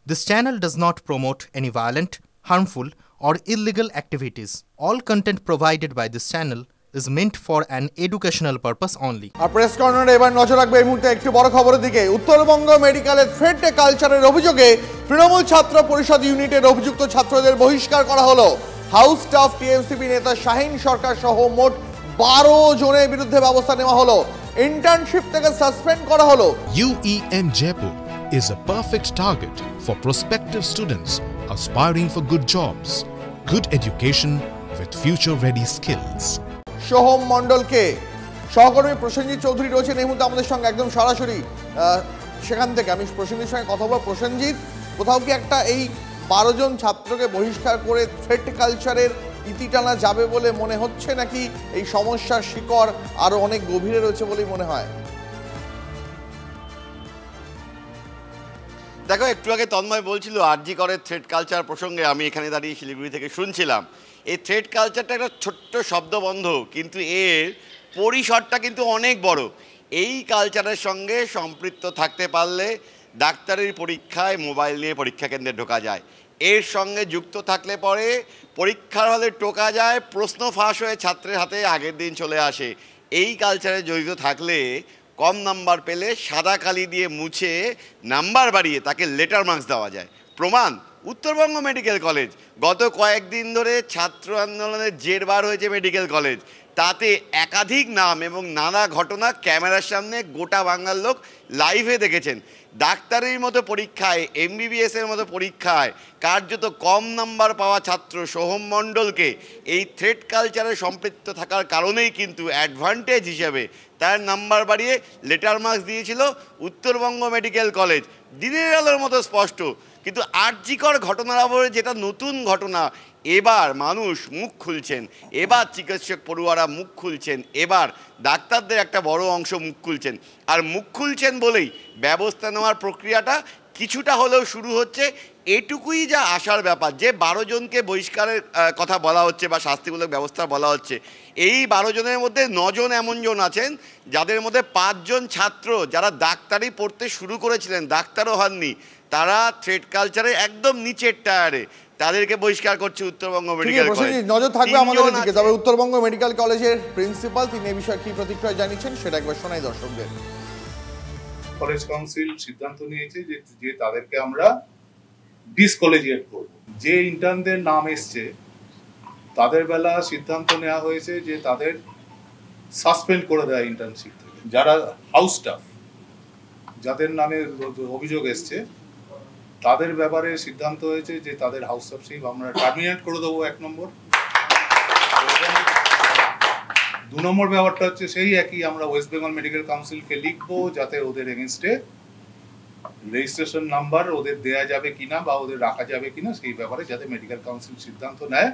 This channel does not promote any violent, harmful, or illegal activities. All content provided by this channel is meant for an educational purpose only. আর press কর্নারে এবার নজর রাখবে এই মুহূর্তে একটি বড় খবরের দিকে। উত্তরবঙ্গ মেডিকেলের থ্রেড কালচারের অভিযোগে তৃণমূল ছাত্র পরিষদ ইউনিটের অভিযুক্ত ছাত্রদের বহিষ্কার করা হলো। হাউস স্টাফ টিএমসিপি নেতা শাহিন সরকার সহ মোট 12 জনের বিরুদ্ধে ব্যবস্থা নেওয়া হলো। ইন্টার্নশিপ থেকে সাসপেন্ড করা হলো। UEM Jaipur is a perfect target for prospective students aspiring for good jobs, good education with future-ready skills. Soham মণ্ডলকে সহকর্মী প্রসেনজিৎ চৌধুরী রয়েছেন এই মুহূর্তে আমাদের সঙ্গে একদম সরাসরি সেখান থেকে। আমি প্রসেনজিৎ সঙ্গে কথা বলবো। প্রসেনজিৎ, কোথাও কি একটা এই 12 জন ছাত্রকে বহিষ্কার করে থ্রেড কালচারের ইতি টানা যাবে বলে মনে হচ্ছে, নাকি এই সমস্যার শিকড় আরো অনেক গভীরে রয়েছে বলেই মনে হয়? দেখো, একটু আগে তন্ময় বলছিল আরজি করের থ্রেড কালচার প্রসঙ্গে, আমি এখানে দাঁড়িয়ে শিলিগুড়ি থেকে শুনছিলাম। এই থ্রেড কালচারটা একটা ছোট্ট শব্দবন্ধ, কিন্তু এর পরিসরটা কিন্তু অনেক বড়। এই কালচারের সঙ্গে সম্পৃক্ত থাকতে পারলে ডাক্তারির পরীক্ষায় মোবাইল নিয়ে পরীক্ষা কেন্দ্রে ঢোকা যায়, এর সঙ্গে যুক্ত থাকলে পরে পরীক্ষার হলে টোকা যায়, প্রশ্ন ফাঁস হয়ে ছাত্রের হাতে আগের দিন চলে আসে। এই কালচারে জড়িত থাকলে কম নাম্বার পেলে সাদা কালি দিয়ে মুছে নাম্বার বাড়িয়ে তাকে লেটার মার্কস দেওয়া যায়। প্রমাণ উত্তরবঙ্গ মেডিকেল কলেজ। গত কয়েকদিন ধরে ছাত্র আন্দোলনের জেরবার হয়েছে মেডিকেল কলেজ, তাতে একাধিক নাম এবং নানা ঘটনা ক্যামেরার সামনে গোটা বাংলার লোক লাইভে দেখেছেন। ডাক্তারির মতো পরীক্ষায়, MBBS-এর মতো পরীক্ষায় কার্যত কম নাম্বার পাওয়া ছাত্র সোহম মণ্ডলকে এই থ্রেড কালচারে সম্পৃক্ত থাকার কারণেই কিন্তু অ্যাডভান্টেজ হিসেবে তার নাম্বার বাড়িয়ে লেটার মার্কস দিয়েছিল উত্তরবঙ্গ মেডিকেল কলেজ। দিনের আলোর মতো স্পষ্ট। কিন্তু আরজিকর ঘটনার আবহে যেটা নতুন ঘটনা, এবার মানুষ মুখ খুলছেন, এবার চিকিৎসক পড়ুয়ারা মুখ খুলছেন, এবার ডাক্তারদের একটা বড় অংশ মুখ খুলছেন। আর মুখ খুলছেন বলেই ব্যবস্থা নেওয়ার প্রক্রিয়াটা কিছুটা হলেও শুরু হচ্ছে। এটুকুই যা আশার ব্যাপার, যে 12 জনকে বহিষ্কারের কথা বলা হচ্ছে বা শাস্তিমূলক ব্যবস্থা বলা হচ্ছে, এই 12 জনের মধ্যে 9 জন এমন জন আছেন যাদের মধ্যে 5 জন ছাত্র যারা ডাক্তারি পড়তে শুরু করেছিলেন, ডাক্তারও হননি, তারা থ্রেড কালচারে একদম নিচের টায়ারে, তাদেরকে বহিষ্কার করছে উত্তরবঙ্গ মেডিকেল কলেজ। নজর থাকবে আমাদের দিকে। তবে উত্তরবঙ্গ মেডিকেল কলেজের প্রিন্সিপাল তিনি এই বিষয়ে কি প্রতিক্রিয়া জানিয়েছেন সেটা একবার শোনাই দর্শকদের। কলেজ কাউন্সিল সিদ্ধান্ত নিয়েছে যে তাদেরকে আমরা ডিসকলেজিয়েট করব। যে ইন্টার্নদের নাম এসছে তাদের বেলা সিদ্ধান্ত নেওয়া হয়েছে যে তাদের সাসপেন্ড করে দেয় ইন্টার্নশিপ থেকে। যারা হাউস স্টাফ, যাদের নামে অভিযোগ এসছে, তাদের ব্যাপারে সিদ্ধান্ত হয়েছে যে তাদের হাউস স্টাফশিপ আমরা টার্মিনেট করে দেবো 1 নম্বর। 2 নম্বর ব্যাপারটা হচ্ছে সেই একই, আমরা ওয়েস্ট বেঙ্গল মেডিকেল কাউন্সিলকে লিখবো যাতে ওদের এগেনস্টে রেজিস্ট্রেশন নাম্বার ওদের দেয়া যাবে কিনা বা ওদের রাখা যাবে কিনা সেই ব্যাপারে যাতে মেডিকেল কাউন্সিল সিদ্ধান্ত নেয়।